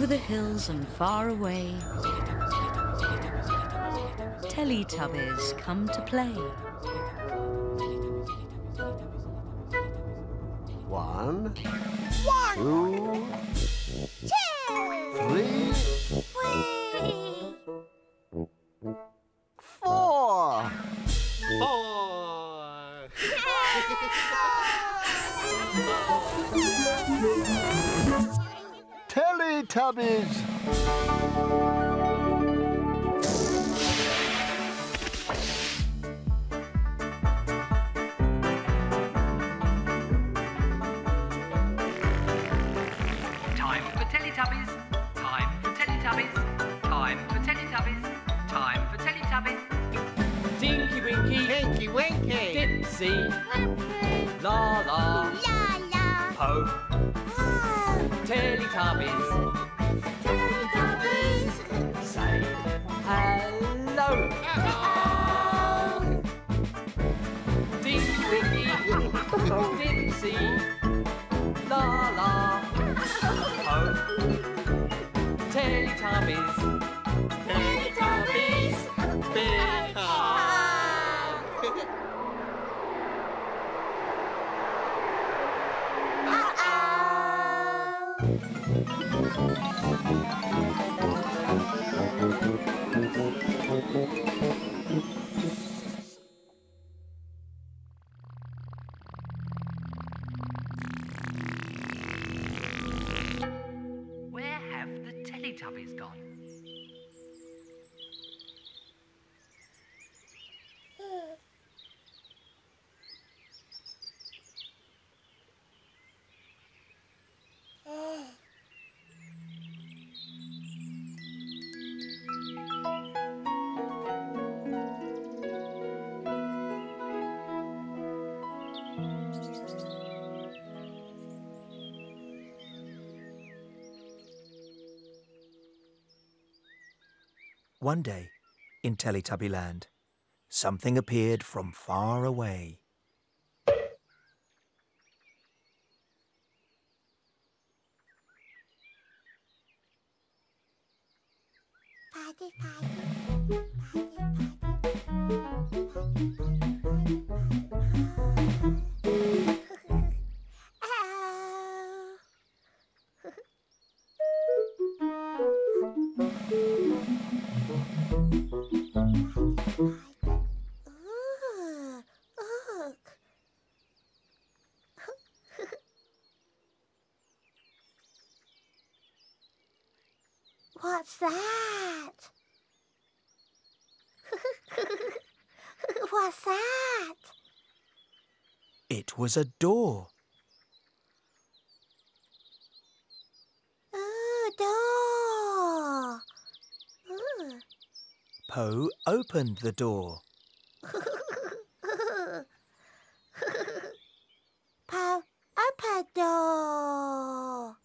Over the hills and far away, Teletubbies come to play. 1, 1, 2, 2, 3, 4. 4. Teletubbies! Time for Teletubbies. Time for Teletubbies. Time for Teletubbies. Time for Teletubbies. Tinky Winky. Tinky Winky. Dipsy. Laa Laa. Laa Laa. Po. Oh. Teletubbies. Teletubbies. Say hello. Oh. Tinky Winky. Dipsy. Laa Laa. Po. Teletubbies. Teletubbies. Big Where have the Teletubbies gone? One day, in Teletubbyland, something appeared from far away. Party, What's that? What's that? It was a door. Ooh, door. Ooh. Po opened the door. Po, open door.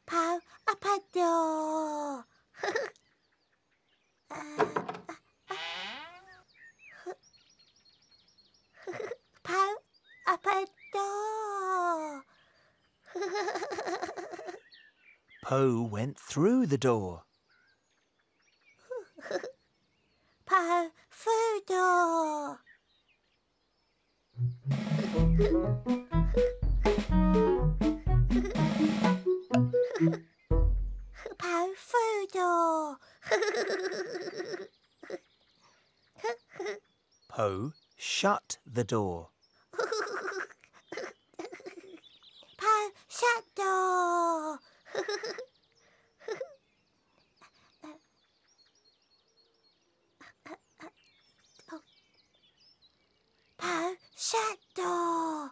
Po, open door. Po, open door. Po went through the door. Po, through door. Po, through door. Po shut the door. Po, shut door. Po, shut door.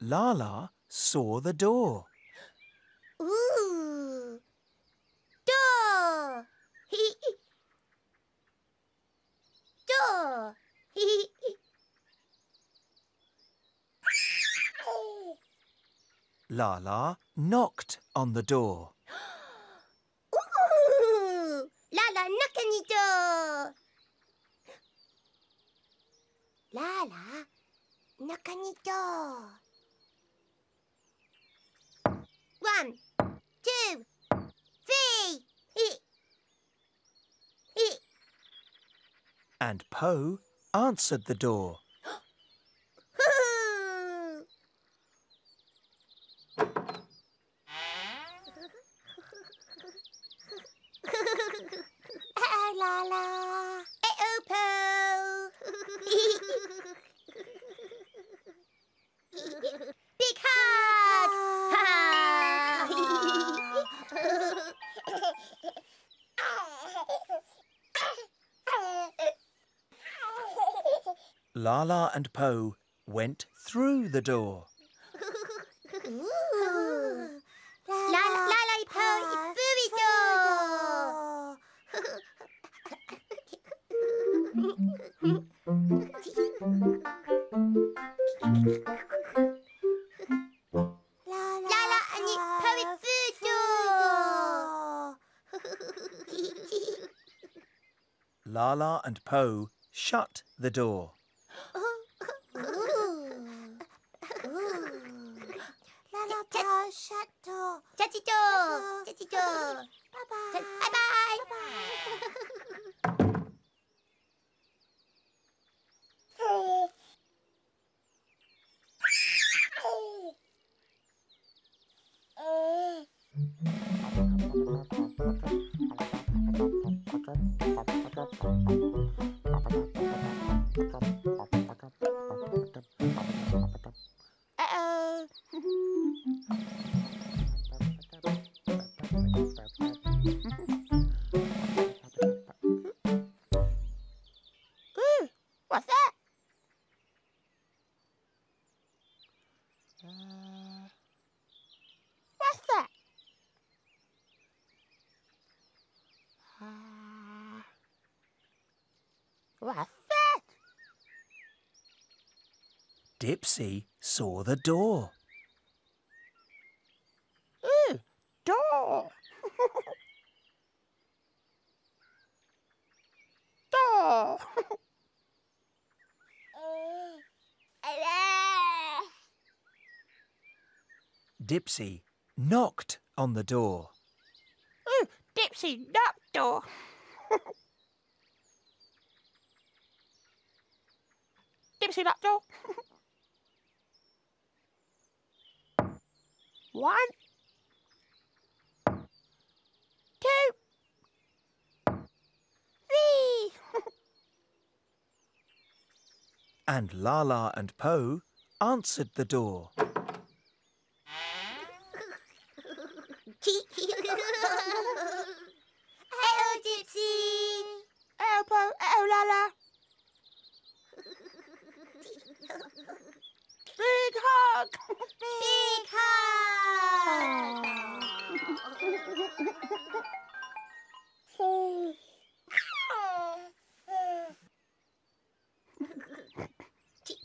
Laa Laa saw the door. Ooh. Door. Door. Laa Laa knocked on the door. Ooh. Laa Laa, knock on the door. Laa Laa, knock on the door. 1, 2, 3. And Po answered the door. Laa Laa. Po. Big hug. Laa Laa and Po went through the door. Laa Laa, Po, through the door. Laa Laa and Po through the door. Laa Laa and Po shut the door. Laa Laa, Po, shut door. Shut the door. Shut the door. Bye-bye. Bye-bye. What's that? What's that? What's that? Dipsy saw the door. Ooh, door. Door. Dipsy knocked on the door. Ooh, Dipsy knocked door. Dipsy knocked door. 1, 2, 3. And Laa Laa and Po answered the door. Hello, Dipsy. Hello, Po. Hello, Laa Laa. Big hug. Big hug.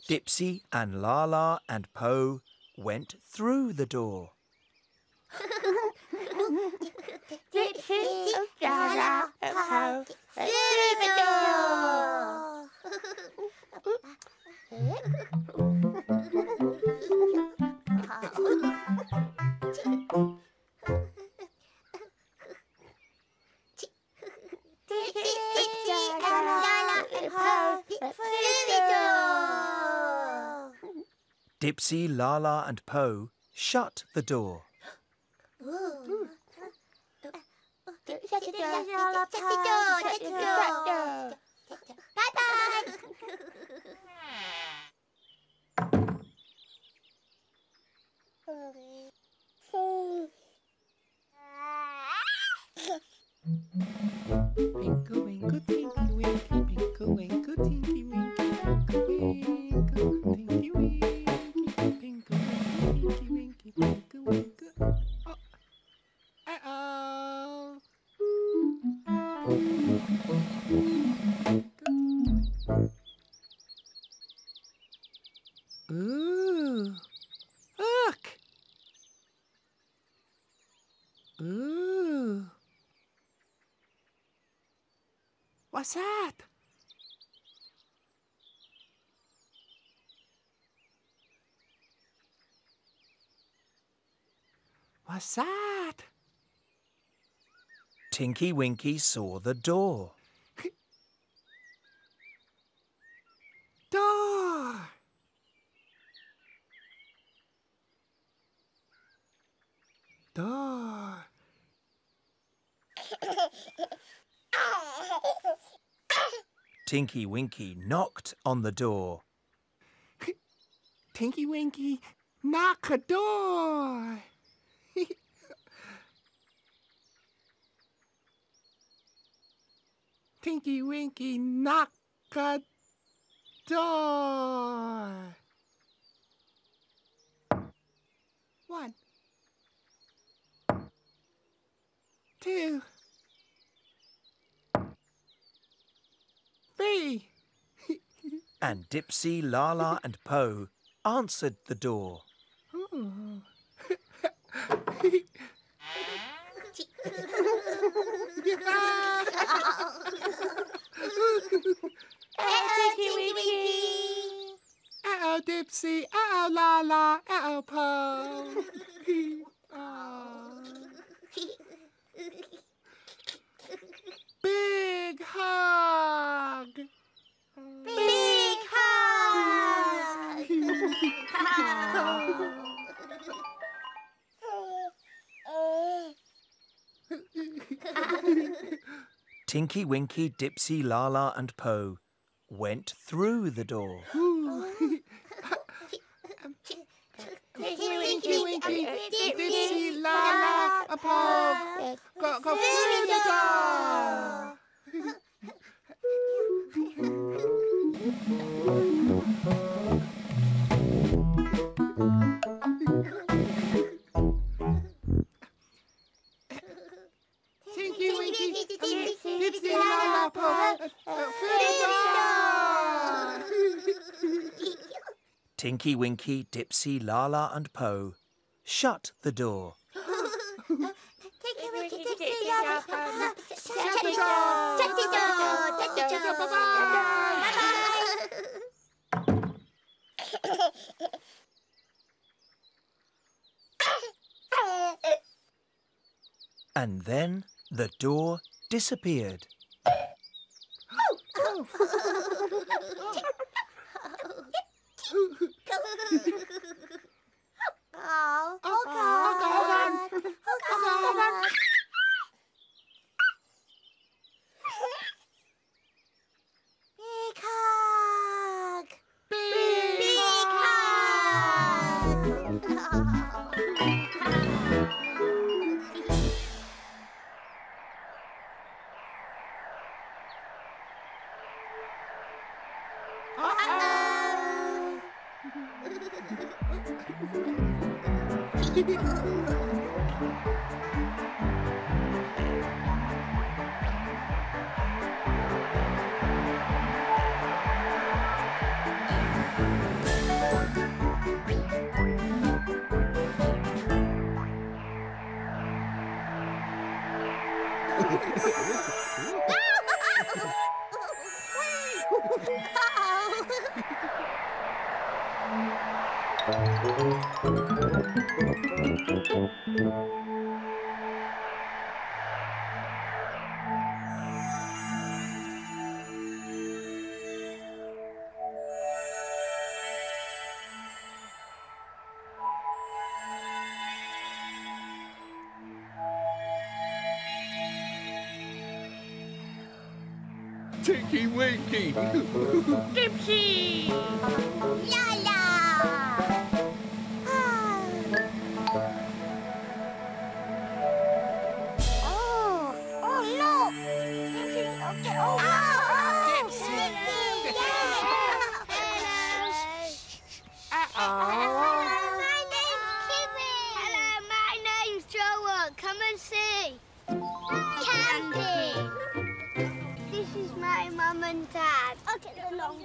Dipsy and Laa Laa and Po went through the door. Dipsy, Laa Laa, Po, through the door. Dipsy, Laa Laa and Po shut the door. Shut the door. Shut the door. Bye-bye. Winkle, winkle, tinky, winky, winkle, winkle, tinky, winky, winkle, winkle, tinky, winky, winkle, winky. Ooh. What's that? What's that? Tinky Winky saw the door. Door. Door. Tinky Winky knocked on the door. Tinky Winky, knock a door. Tinky Winky, knock a door. 1, 2, 3. And Dipsy, Laa Laa and Po answered the door. Ooh. Tinky Winky. Uh-oh, Dipsy. Uh-oh, Laa Laa. Uh-oh, Po. Big hug. Big hug. Tinky Winky, Dipsy, Laa Laa and Po went through the door. Tinky Winky, Dipsy, Laa Laa, Po. Go through the door. Tinky Winky, Dipsy, Laa Laa, Po. Through the door. Tinky Winky, Dipsy, Laa Laa and Po shut the door. Tinky Winky, Dipsy, Laa Laa. Shut the door. Shut the door. Shut the door. Bye-bye. And then the door disappeared. Oh, Hold on. Big hug. Big Tinky Winky. Dipsy. Laa Laa. Oh, look. Dipsy. Uh-oh. My name's Kiri. Hello, my name's Joel. Come and see. Candy. This is my mum and dad.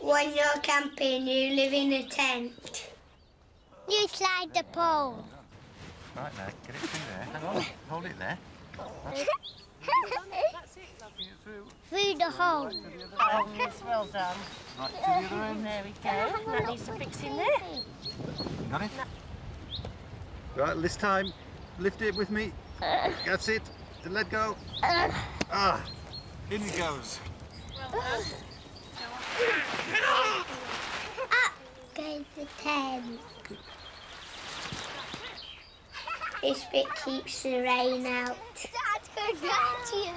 When you're camping, you live in a tent. You slide the pole. Right now, get it through there. Hang on, hold it there. Through the hole. Oh, yes, well done. Right, to the other end. There we go. That needs some fixing there. Got it? Right, this time, lift it with me. That's it. Then let go. In it goes. Well done. Up goes the 10. This bit keeps the rain out. Dad, go at you.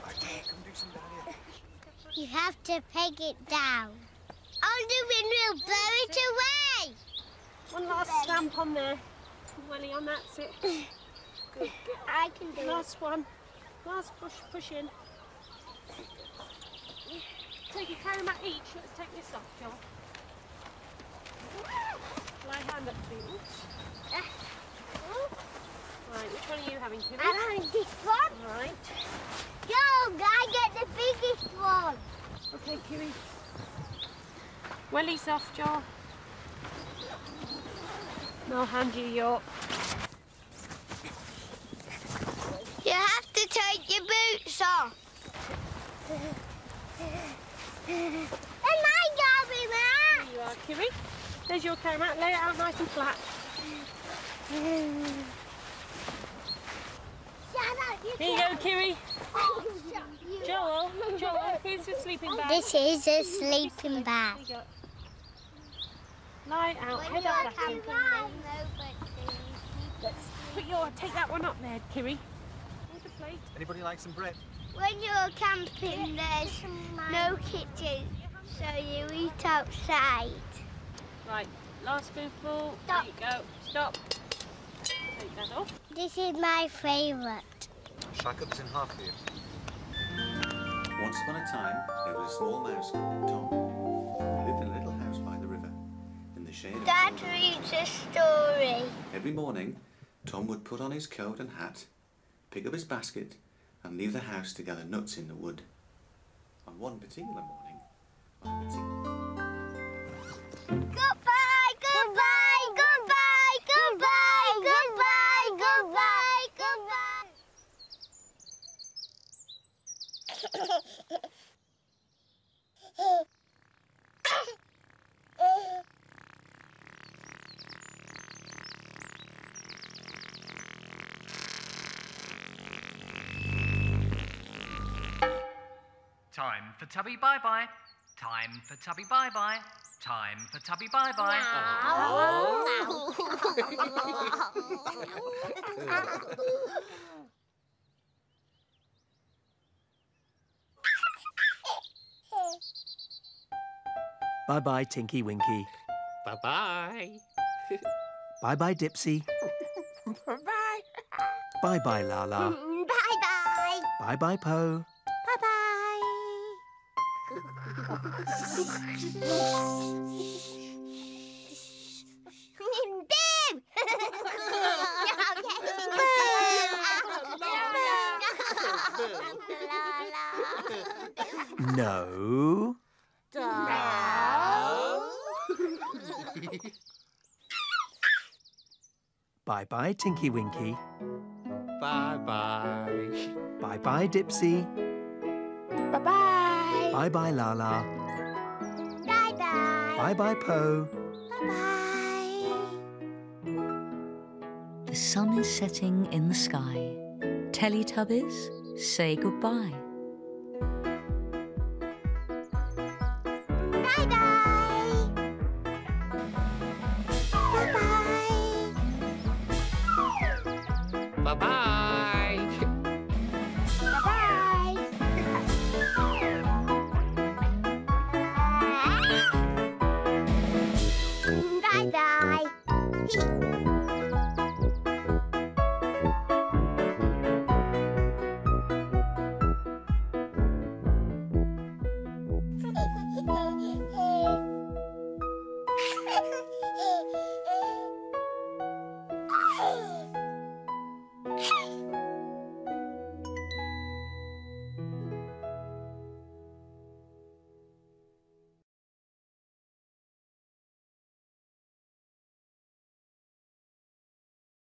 Okay, come do some down here. You have to peg it down. On the wind will blow it away. One last stamp on there. Welly on, that's it. Good. I can do it. Last one. Last push in. Take a carry mat each. Let's take this off, Joel. Right hand up, please. Right, which one are you having, Kiri? I'm having this one. Right. Go, I get the biggest one. Okay, Kiri. Welly's off, Joel. I'll hand you your... You have to take your boots off. And my carry mat. There you are, Kiri. There's your carry mat. Lay it out nice and flat. Here you go, Kiri. Joel, here's your sleeping bag. This is a sleeping bag. Here you go. Lie out, head up, Blackie. Let's take that one up there, Kiri. Here's a plate. Anybody like some bread? When you're camping, there's no kitchen, so you eat outside. Right, last spoonful. Stop. There you go. Stop. Take that off. This is my favourite. Shall I cut this in half for you? Once upon a time, there was a small mouse called Tom. He lived in a little house by the river, in the shade of Dad the reads a story. Every morning, Tom would put on his coat and hat, pick up his basket, and leave the house to gather nuts in the wood. On one particular morning, Goodbye, goodbye, goodbye, goodbye, goodbye, goodbye, goodbye. Time for Tubby bye-bye. Time for Tubby bye-bye. Time for Tubby bye-bye. Bye-bye, Tinky Winky. Bye-bye. Bye-bye, Dipsy. Bye-bye. Bye-bye, Laa Laa. Bye-bye. Bye-bye, Po. Bye-bye. No. Bye-bye, Tinky Winky. Bye-bye. Bye-bye, Dipsy. Bye-bye. Bye-bye, Laa Laa. Bye-bye. Bye-bye, Po. Bye-bye. The sun is setting in the sky. Teletubbies, say goodbye. Bye-bye. Bye-bye. Bye-bye.